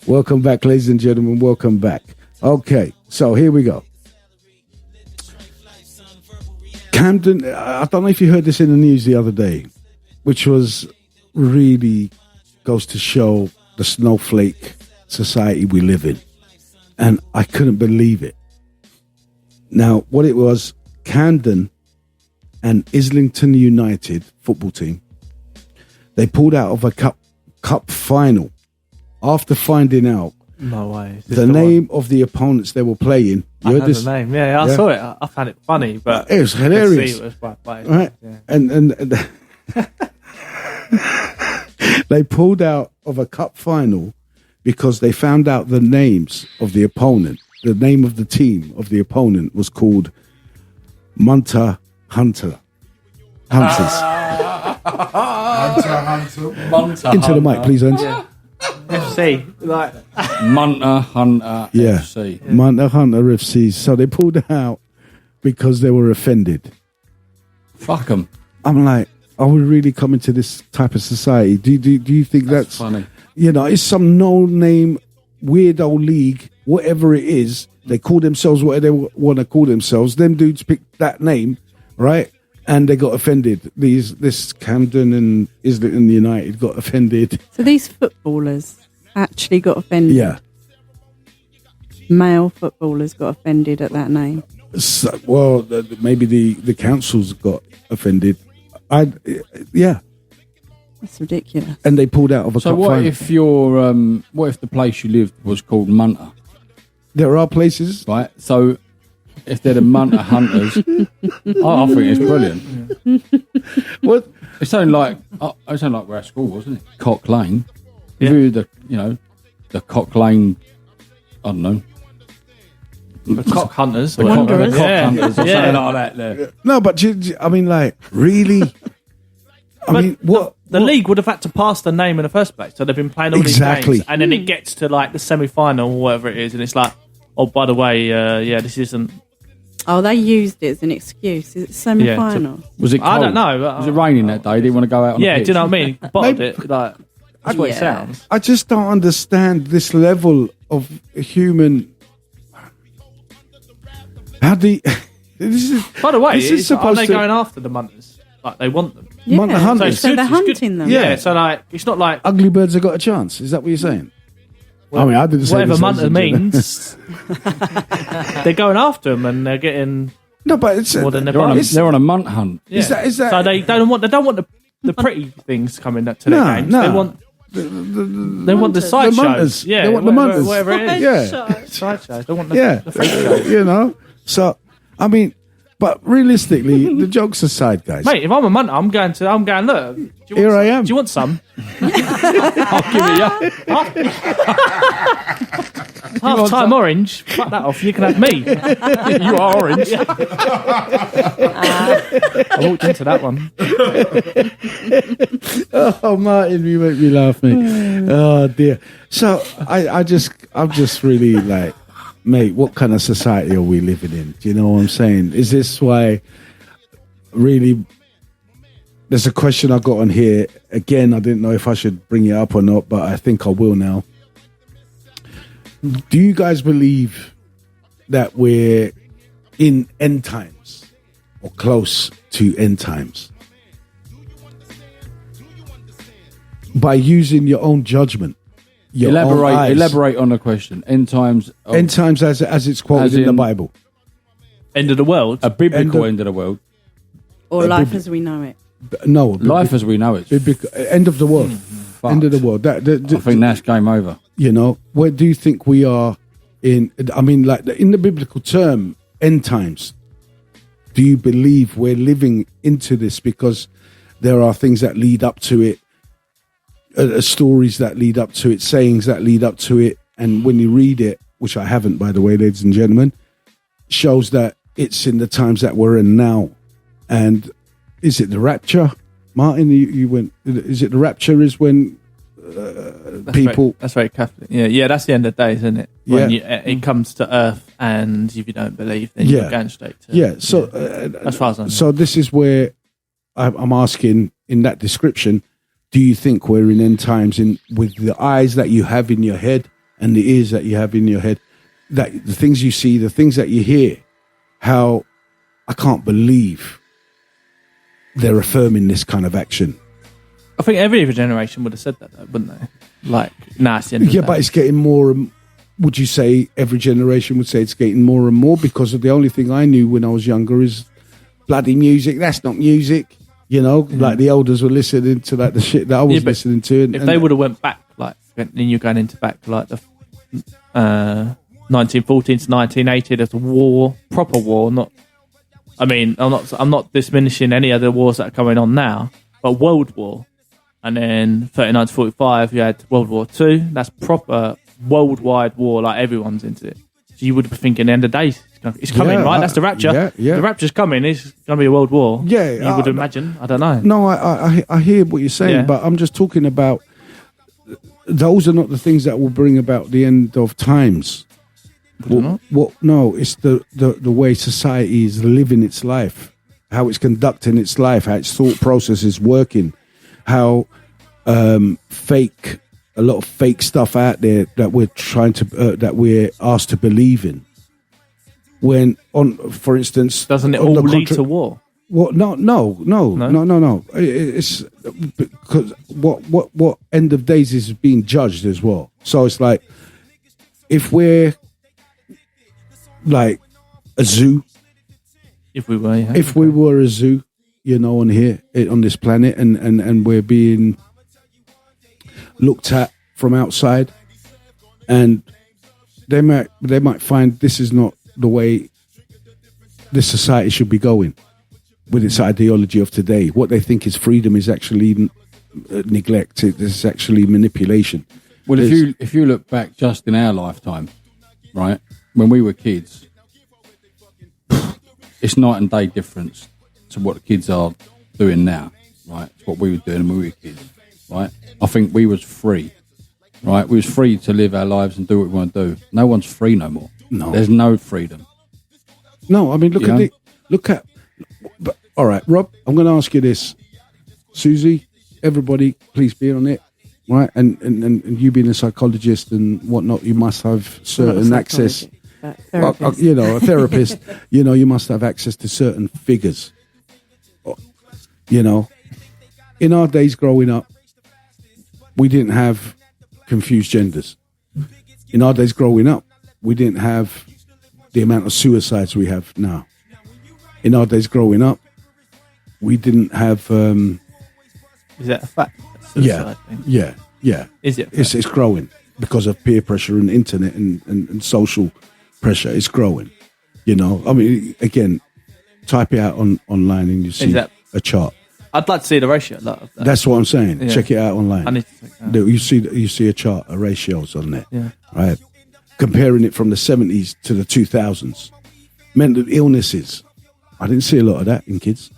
Welcome back, ladies and gentlemen. Welcome back. Okay, so here we go. Camden, I don't know if you heard this in the news the other day, which was really goes to show the snowflake society we live in. And I couldn't believe it. Now, what it was, Camden and Islington United football team, they pulled out of a cup final after finding out the name of the opponents they were playing. I heard the name. Yeah, I saw it. I found it funny, but it was hilarious. It was right? Yeah. And they pulled out of a cup final because they found out the names of the opponent. The name of the team of the opponent was called Munter Hunters. Into the mic, please, Hunter. Yeah. FC, like Munter Hunter FC. Munter Hunter FC. So they pulled it out because they were offended. Fuck them. I'm like, are we really coming to this type of society? Do you think that's funny? You know, it's some no-name weirdo league, whatever it is. They call themselves whatever they want to call themselves. Them dudes picked that name, right? And they got offended. This Camden and Islington United got offended. So these footballers actually got offended? Yeah. Male footballers got offended at that name? So, well, maybe the councils got offended. Yeah. That's ridiculous. And they pulled out of a cup what final. if your what if the place you lived was called Munter? There are places, right? So if they're the Munter Hunters, I think it's brilliant. What? It sounded like where our school was, wasn't it? Cock Lane. Yeah. The Cock Lane. I don't know. The Cock Hunters. The Cock Hunters or Yeah. something like that. There. No, but I mean, like, really? The league would have had to pass the name in the first place. So they've been playing all these games, and then it gets to like the semi-final or whatever it is, and it's like, oh, by the way, this isn't. Oh, they used it as an excuse. Is it semi-final? Was it cold? I don't know. Was it raining that day? They didn't want to go out on the pitch? Do you know what I mean? Bottled it. Like, that's what it sounds. I just don't understand this level of human. How do you, this is, by the way, this is are they to, going after the Munters? Like, they want them. Yeah, Munter Hunters. so they're hunting them. Yeah, so like, it's not like... Ugly birds have got a chance. Is that what you're saying? Well, I mean, I didn't say whatever Munter means. They're going after them and they're getting... No, but it's... more than they're on a munt hunt. Yeah. Is that... So they don't want the pretty things coming to their games. No. They want... They want the side shows. Yeah, they want the Munters. Whatever it is. Yeah. Side shows. They want the freak shows. You know? So, I mean... But realistically, the jokes aside, guys. Mate, if I'm a munter, I'm going, look. Here I am. Do you want some? I'll give it you. Half-time orange. Fuck that off. You can have me. You are orange. I walked into that one. Oh, Martin, you make me laugh, mate. Oh, dear. So, I'm just really like... Mate, what kind of society are we living in? Do you know what I'm saying? Is this why really there's a question I got on here. Again, I didn't know if I should bring it up or not, but I think I will now. Do you guys believe that we're in end times or close to end times? By using your own judgment. Elaborate on the question. End times as it's quoted in the Bible. End of the world. A biblical end of the world. Or life as we know it. No. Life as we know it. End of the world. End of the world. I think that's game over. You know, where do you think we are in? I mean, like in the biblical term, end times. Do you believe we're living into this? Because there are things that lead up to it. Stories that lead up to it, sayings that lead up to it, and when you read it, which I haven't, by the way, ladies and gentlemen, shows that it's in the times that we're in now. And is it the rapture, Martin? You went. Is it the rapture? Is when people? That's very Catholic. Yeah. That's the end of days, isn't it? When it comes to earth, and if you don't believe, then you're going straight to. So as far as I know. So this is where I'm asking in that description. Do you think we're in end times with the eyes that you have in your head and the ears that you have in your head, that the things you see, the things that you hear, how I can't believe they're affirming this kind of action. I think every generation would have said that, though, wouldn't they? Like, nah, it's the end of the Yeah, day. but it's getting more. Would you say every generation would say it's getting more and more? Because of the only thing I knew when I was younger is bloody music. That's not music. You know, like the elders were listening to like the shit that I was listening to. If they would have went back, like, then you're going into back to like the 1914 to 1980, there's a war, proper war. Not, I mean, I'm not diminishing any other wars that are going on now, but World War, and then 39 to 45, you had World War II. That's proper worldwide war. Like everyone's into it. So you would be thinking, the end of the days, it's coming, right? That's the rapture. Yeah. The rapture's coming. It's going to be a world war. Yeah, you would imagine. I don't know. No, I hear what you're saying, but I'm just talking about. Those are not the things that will bring about the end of times. No, it's the way society is living its life, how it's conducting its life, how its thought process is working, how a lot of fake stuff out there that we're trying to that we're asked to believe in. When for instance, doesn't it all lead to war? Well, no. It's because what end of days is being judged as well. So it's like if we're like a zoo, if we were a zoo, you know, on this planet, and we're being looked at from outside, and they might find this is not the way this society should be going with its ideology of today. What they think is freedom is actually neglect. It's actually manipulation. Well, if you look back just in our lifetime, right, when we were kids, it's night and day difference to what the kids are doing now, right? It's what we were doing when we were kids, right? I think we was free, right? We was free to live our lives and do what we want to do. No one's free no more. No, there's no freedom. No, I mean look at. But, all right, Rob, I'm going to ask you this, Susie. Everybody, please be on it, right? And you being a psychologist and whatnot, you must have certain access. You know, a therapist. You know, you must have access to certain figures. You know, in our days growing up, we didn't have confused genders. In our days growing up, we didn't have the amount of suicides we have now. In our days growing up, we didn't have. Is that a fact? Yeah. Is it? It's growing because of peer pressure and internet and social pressure. It's growing. You know, I mean, again, type it out online and you see a chart. I'd like to see the ratio. That's what I'm saying. Yeah. Check it out online. I need to check that out. You see a chart, a ratios on there. Yeah. Right. Comparing it from the 70s to the 2000s. Mental illnesses. I didn't see a lot of that in kids.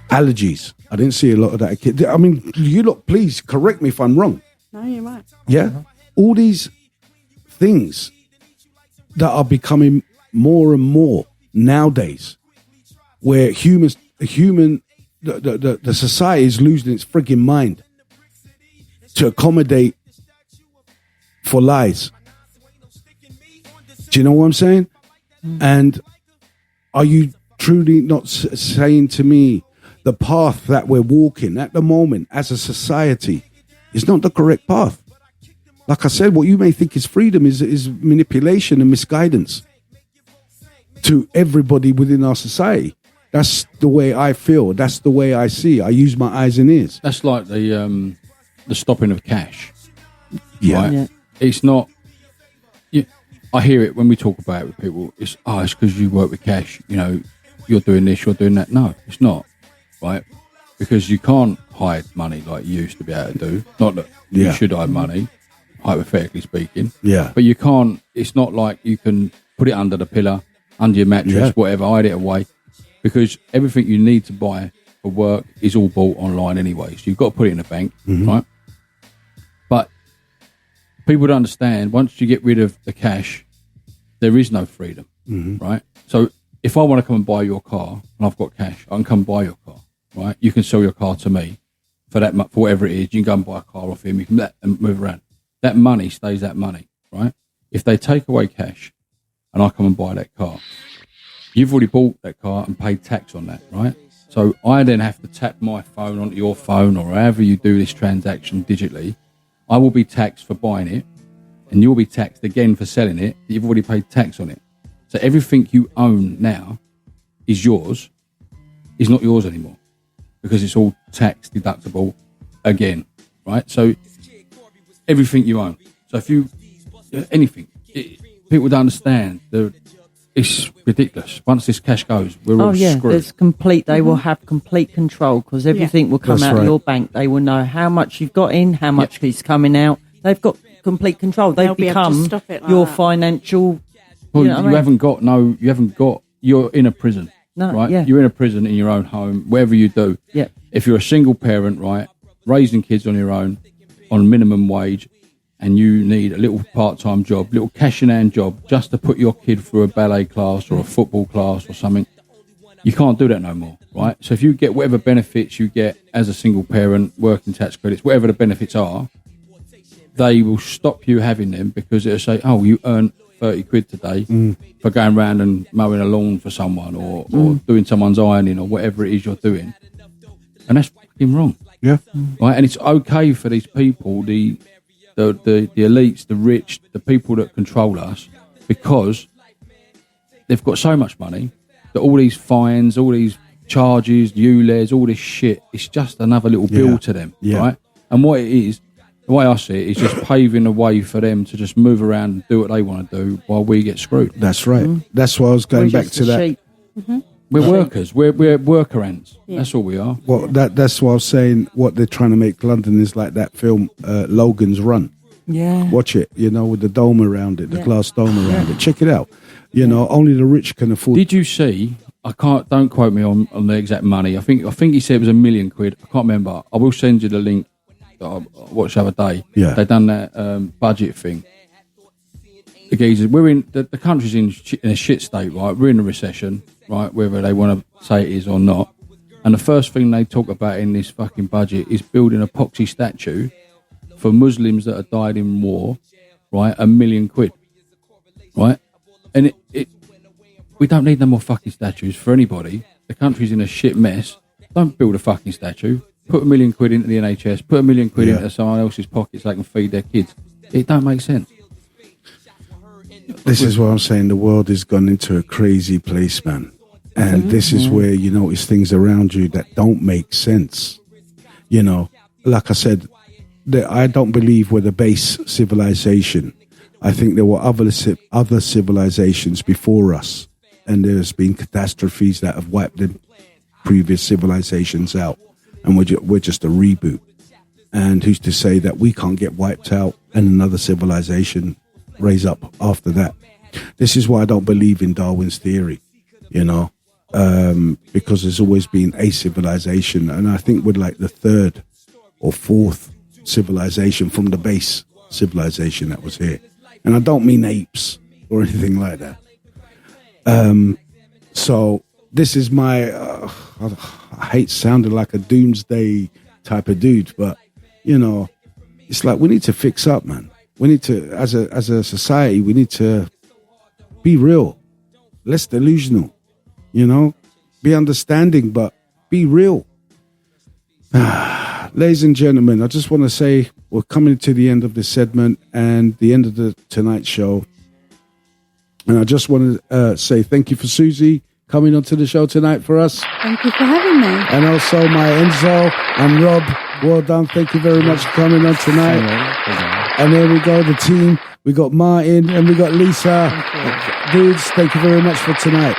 Allergies. I didn't see a lot of that in kids. I mean, you lot, please correct me if I'm wrong. No, you're right. Yeah. All these things that are becoming more and more nowadays, where the society is losing its frigging mind to accommodate for lies. Do you know what I'm saying? And are you truly not saying to me the path that we're walking at the moment as a society is not the correct path? Like I said, what you may think is freedom is manipulation and misguidance to everybody within our society. That's the way I feel. That's the way I see. I use my eyes and ears. That's like the stopping of cash. Yeah. Right? Yeah. It's not. I hear it when we talk about it with people. It's because you work with cash. You know, you're doing this, you're doing that. No, it's not, right? Because you can't hide money like you used to be able to do. Not that you should hide money, hypothetically speaking. Yeah. But you can't. It's not like you can put it under the pillow, under your mattress, whatever, hide it away. Because everything you need to buy for work is all bought online anyway. So you've got to put it in a bank, right? But people don't understand, once you get rid of the cash, there is no freedom, right? So if I want to come and buy your car and I've got cash, I can come buy your car, right? You can sell your car to me for that, for whatever it is. You can go and buy a car off him, you can let them move around. that money stays that money, right? If they take away cash and I come and buy that car, you've already bought that car and paid tax on that, right? So I then have to tap my phone onto your phone or however you do this transaction digitally. I will be taxed for buying it and you'll be taxed again for selling it. You've already paid tax on it. So everything you own now is yours, is not yours anymore because it's all tax deductible again, right? So everything you own. So if you, anything, people don't understand. It's ridiculous. Once this cash goes, we're all screwed. There's complete. They will have complete control because everything will come out of your bank. They will know how much you've got in, how much is coming out. They've got complete control. They've become your financial. Well, you haven't got. You're in a prison. No, right? Yeah. You're in a prison in your own home, wherever you do. Yeah. If you're a single parent, right, raising kids on your own, on minimum wage, and you need a little part-time job, little cash-in-hand job, just to put your kid through a ballet class or a football class or something, you can't do that no more, right? So if you get whatever benefits you get as a single parent, working tax credits, whatever the benefits are, they will stop you having them because it'll say, oh, you earned 30 quid today for going around and mowing a lawn for someone or doing someone's ironing or whatever it is you're doing. And that's fucking wrong. Yeah. Right? And it's okay for these people, the elites, the rich, the people that control us, because they've got so much money that all these fines, all these charges, ULEZ, all this shit, it's just another little bill to them, right? And what it is, the way I see it, is just paving the way for them to just move around and do what they want to do while we get screwed. That's right. That's why I was going back to that. We're workers. We're worker ants. Yeah. That's all we are. Well, that's what I was saying. What they're trying to make London is like that film, Logan's Run. Yeah. Watch it, with the dome around it, the glass dome around it. Check it out. Only the rich can afford. Did you see? Don't quote me on the exact money. I think he said it was £1 million. I can't remember. I will send you the link that I watched the other day. Yeah. They done that budget thing. The geezers, we're in the country's in a shit state, right? We're in a recession, right? Whether they want to say it is or not. And the first thing they talk about in this fucking budget is building a epoxy statue for Muslims that have died in war, right? £1 million, right? And we don't need no more fucking statues for anybody. The country's in a shit mess. Don't build a fucking statue. Put £1 million into the NHS. Put £1 million into someone else's pocket so they can feed their kids. It don't make sense. This is what I'm saying. The world has gone into a crazy place, man. And this is where you notice things around you that don't make sense. Like I said, I don't believe we're the base civilization. I think there were other civilizations before us. And there's been catastrophes that have wiped the previous civilizations out. And we're just a reboot. And who's to say that we can't get wiped out and another civilization raise up after that? This is why I don't believe in Darwin's theory, because there's always been a civilization. And I think we're like the third or fourth civilization from the base civilization that was here. And I don't mean apes or anything like that. So this is my, I hate sounding like a doomsday type of dude, but, it's like we need to fix up, man. We need to, as a society, we need to be real, less delusional, be understanding, but be real. Ladies and gentlemen, I just want to say we're coming to the end of this segment and the end of the Tonight Show. And I just want to say thank you for Susie coming onto the show tonight for us. Thank you for having me. And also my Enzo and Rob, well done. Thank you very much for coming on tonight. And there we go, the team. We got Martin and we got Lisa. Dudes, thank you very much for tonight.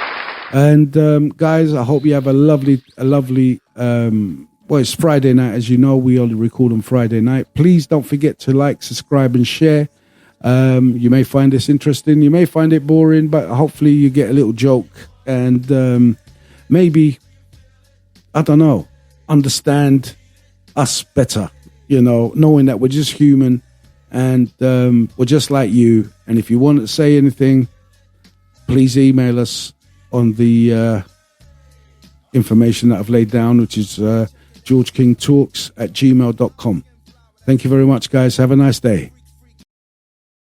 And guys, I hope you have a lovely, well, it's Friday night. As you know, we only record on Friday night. Please don't forget to like, subscribe and share. You may find this interesting. You may find it boring, but hopefully you get a little joke and maybe, I don't know, understand us better, knowing that we're just human and we're just like you. And if you want to say anything, please email us on the information that I've laid down, which is georgekingtalks@gmail.com. Thank you very much, guys. Have a nice day.